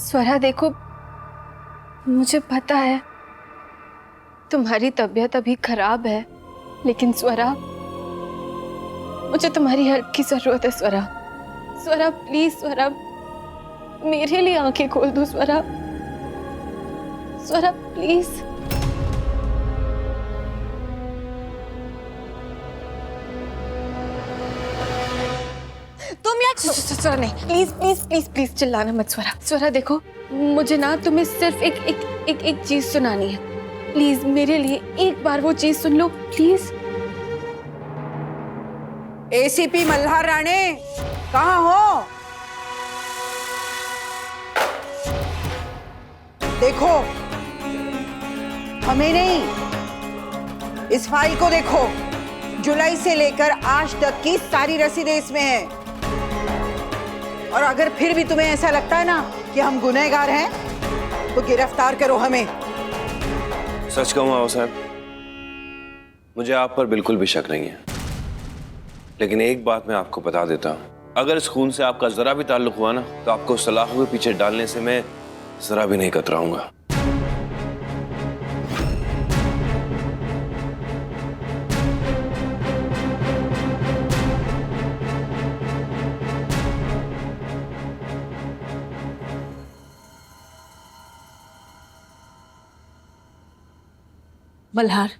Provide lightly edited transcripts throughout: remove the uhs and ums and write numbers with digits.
स्वरा देखो, मुझे पता है तुम्हारी तबीयत अभी खराब है, लेकिन स्वरा मुझे तुम्हारी हेल्प की जरूरत है। स्वरा, स्वरा प्लीज, स्वरा मेरे लिए आंखें खोल दो। स्वरा, स्वरा प्लीज। तुम यार स्वरा नहीं, प्लीज प्लीज प्लीज प्लीज चिल्लाना मत। स्वरा, स्वरा देखो, मुझे ना तुम्हें सिर्फ एक चीज सुनानी है। प्लीज मेरे लिए एक बार वो चीज सुन लो प्लीज। एसीपी मल्हार राणे, कहाँ हो? देखो, हमें नहीं, इस फाइल को देखो। जुलाई से लेकर आज तक की सारी रसीदें इसमें हैं। और अगर फिर भी तुम्हें ऐसा लगता है ना कि हम गुनहगार हैं, तो गिरफ्तार करो हमें। सच कहूं आओ साहब, मुझे आप पर बिल्कुल भी शक नहीं है, लेकिन एक बात मैं आपको बता देता हूं, अगर इस खून से आपका जरा भी ताल्लुक हुआ ना, तो आपको सलाखों के पीछे डालने से मैं जरा भी नहीं कतराऊंगा। मल्हार,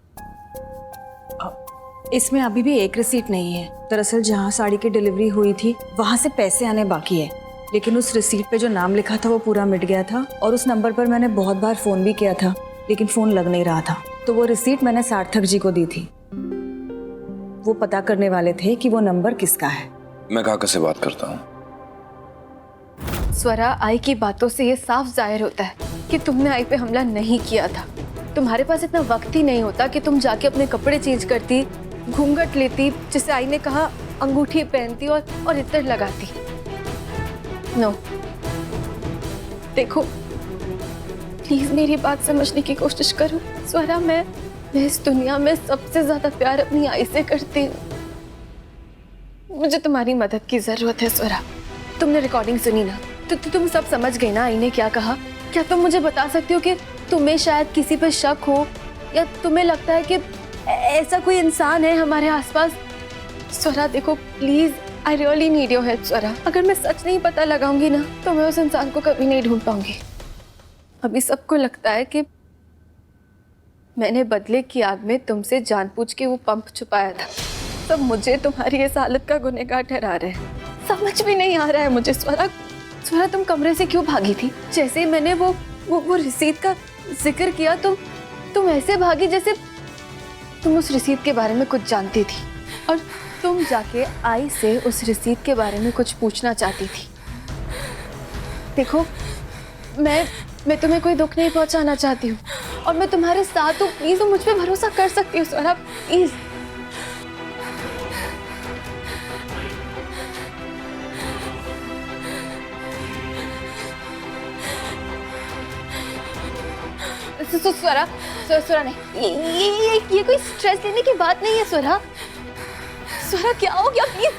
इसमें अभी भी एक रिसीट नहीं है। दरअसल जहाँ साड़ी की डिलीवरी हुई थी वहाँ से पैसे आने बाकी है, लेकिन उस रिसीट पे जो नाम लिखा था वो पूरा मिट गया था। और उस नंबर पर मैंने बहुत बार फोन भी किया था, लेकिन फोन लग नहीं रहा था। तो वो रिसीट मैंने सार्थक जी को दी थी। वो पता करने वाले थे कि वो नंबर किसका है। मैं काका से बात करता हूँ। स्वरा, आई की बातों से ये साफ जाहिर होता है कि तुमने आई पे हमला नहीं किया था। तुम्हारे पास इतना वक्त ही नहीं होता कि तुम जाके अपने कपड़े चेंज करती, घूंघट लेती, जिसे आई ने कहा अंगूठी पहनती और इत्र लगाती। नो, देखो प्लीज मेरी बात समझने की कोशिश करो। स्वरा, मैं इस दुनिया में सबसे ज्यादा प्यार अपनी आई से करती हूँ। मुझे तुम्हारी मदद की जरूरत है। स्वरा, तुमने रिकॉर्डिंग सुनी ना, तो तुम सब समझ गई ना आई ने क्या कहा? क्या तुम मुझे बता सकती हो कि तुम्हें शायद किसी पर शक हो, या तुम्हें लगता है कि ऐसा कोई इंसान है हमारे आसपास? स्वरा देखो please, I really need your help. Swara, अगर मैं सच नहीं पता लगाऊंगी ना, तो मैं उस इंसान को कभी नहीं ढूंढ पाऊंगी। अभी सबको लगता है कि मैंने बदले की आग में तुमसे जानबूझ के वो पंप छुपाया था। सब मुझे तुम्हारी इस हालत का गुनहगार ठहरा रहे हैं। समझ भी नहीं आ रहा है मुझे। स्वरा, स्वरा तुम कमरे से क्यों भागी थी? जैसे मैंने वो रसीद का जिक्र किया, तुम ऐसे भागी जैसे तुम उस रसीद के बारे में कुछ जानती थी, और तुम जाके आई से उस रसीद के बारे में कुछ पूछना चाहती थी। देखो, मैं तुम्हें कोई दुख नहीं पहुंचाना चाहती हूँ, और मैं तुम्हारे साथ हूँ। प्लीज तुम मुझ पे भरोसा कर सकती हो स्वरा, प्लीज। स्वरा, स्वरा नहीं, ये कोई स्ट्रेस लेने की बात नहीं है। स्वरा, स्वरा क्या हो गया? प्लीज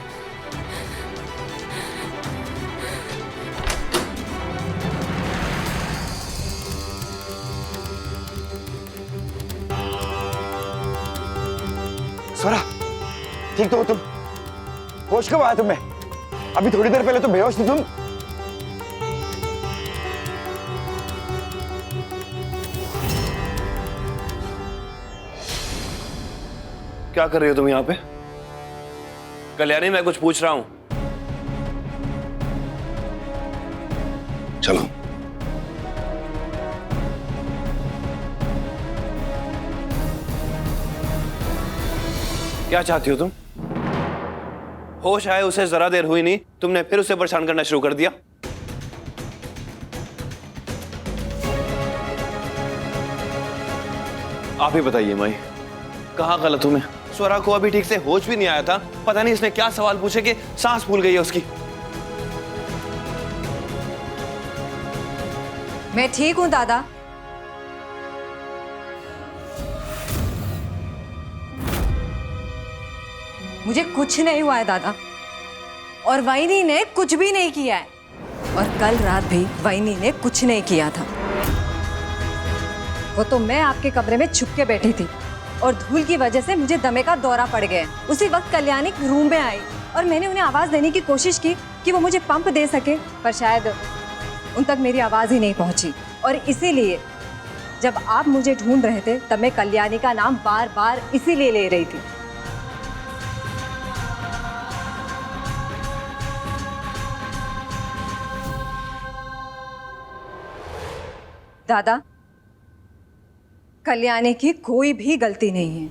स्वरा, ठीक तो हो तुम? होश कब आया तुम्हें? अभी थोड़ी देर पहले तो बेहोश थी तुम। क्या कर रही हो तुम यहाँ पे? कल्याणी, मैं कुछ पूछ रहा हूं। चलो। क्या चाहती हो तुम? होश आए उसे जरा देर हुई नहीं, तुमने फिर उसे परेशान करना शुरू कर दिया। आप ही बताइए माई, कहाँ गलत हूं मैं? स्वरा को अभी ठीक से होश भी नहीं आया था, पता नहीं इसने क्या सवाल पूछे कि सांस फूल गई है उसकी। मैं ठीक हूं दादा। मुझे कुछ नहीं हुआ है दादा, और वाहिनी ने कुछ भी नहीं किया है। और कल रात भी वैनी ने कुछ नहीं किया था। वो तो मैं आपके कमरे में छुप के बैठी थी और धूल की वजह से मुझे दमे का दौरा पड़ गया। उसी वक्त कल्याणी रूम में आई और मैंने उन्हें आवाज देने की कोशिश की कि वो मुझे पंप दे सके, पर शायद उन तक मेरी आवाज ही नहीं पहुंची। और इसीलिए जब आप मुझे ढूंढ रहे थे तब मैं कल्याणी का नाम बार बार इसीलिए ले रही थी। दादा, कल्याणी की कोई भी गलती नहीं है।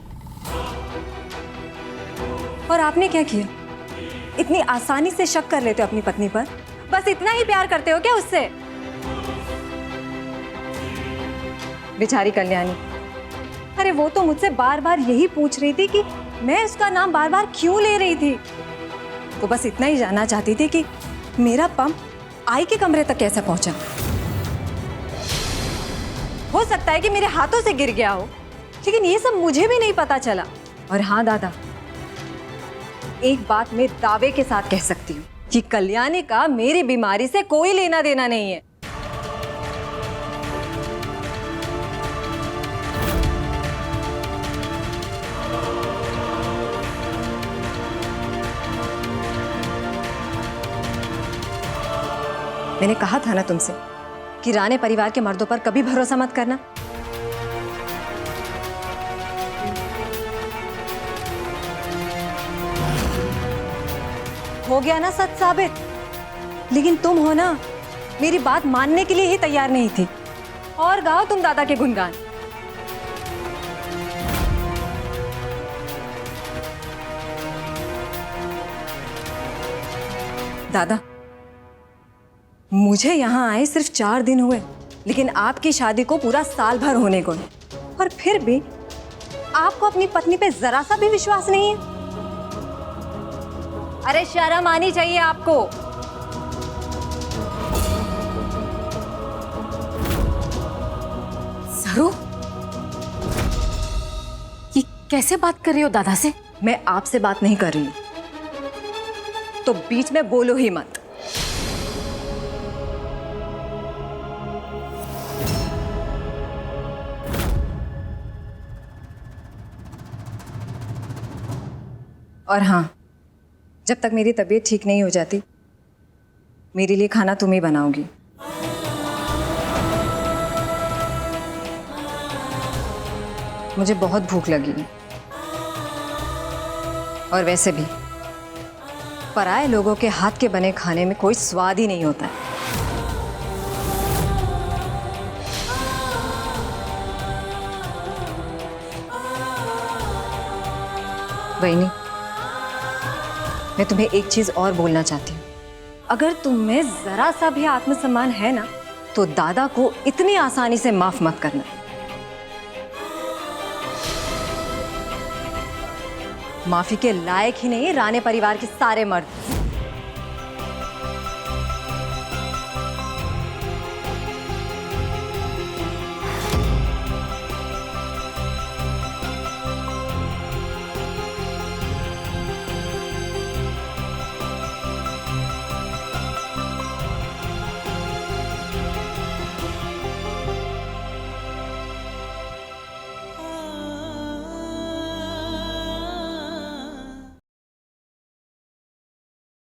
और आपने क्या किया? इतनी आसानी से शक कर लेते हो अपनी पत्नी पर? बस इतना ही प्यार करते हो क्या उससे? बेचारी कल्याणी, अरे वो तो मुझसे बार बार यही पूछ रही थी कि मैं उसका नाम बार बार क्यों ले रही थी। वो बस इतना ही जानना चाहती थी कि मेरा पंप आई के कमरे तक कैसे पहुंचा। हो सकता है कि मेरे हाथों से गिर गया हो, लेकिन ये सब मुझे भी नहीं पता चला। और हाँ दादा, एक बात मैं दावे के साथ कह सकती हूँ कि कल्याणी का मेरी बीमारी से कोई लेना देना नहीं है। मैंने कहा था ना तुमसे कि राणे परिवार के मर्दों पर कभी भरोसा मत करना। हो गया ना सच साबित। लेकिन तुम हो ना, मेरी बात मानने के लिए ही तैयार नहीं थी। और गाओ तुम दादा के गुणगान। दादा, मुझे यहाँ आए सिर्फ 4 दिन हुए, लेकिन आपकी शादी को पूरा साल भर होने को है, और फिर भी आपको अपनी पत्नी पे जरा सा भी विश्वास नहीं है। अरे शर्म आनी चाहिए आपको। सरू, ये कैसे बात कर रही हो दादा से? मैं आपसे बात नहीं कर रही हूं, तो बीच में बोलो ही मत। और हाँ, जब तक मेरी तबीयत ठीक नहीं हो जाती, मेरे लिए खाना तुम ही बनाओगी। मुझे बहुत भूख लगी है, और वैसे भी पराये लोगों के हाथ के बने खाने में कोई स्वाद ही नहीं होता है। वैनी, मैं तुम्हें एक चीज और बोलना चाहती हूँ। अगर तुम में जरा सा भी आत्मसम्मान है ना, तो दादा को इतनी आसानी से माफ मत करना। माफी के लायक ही नहीं राणे परिवार के सारे मर्द।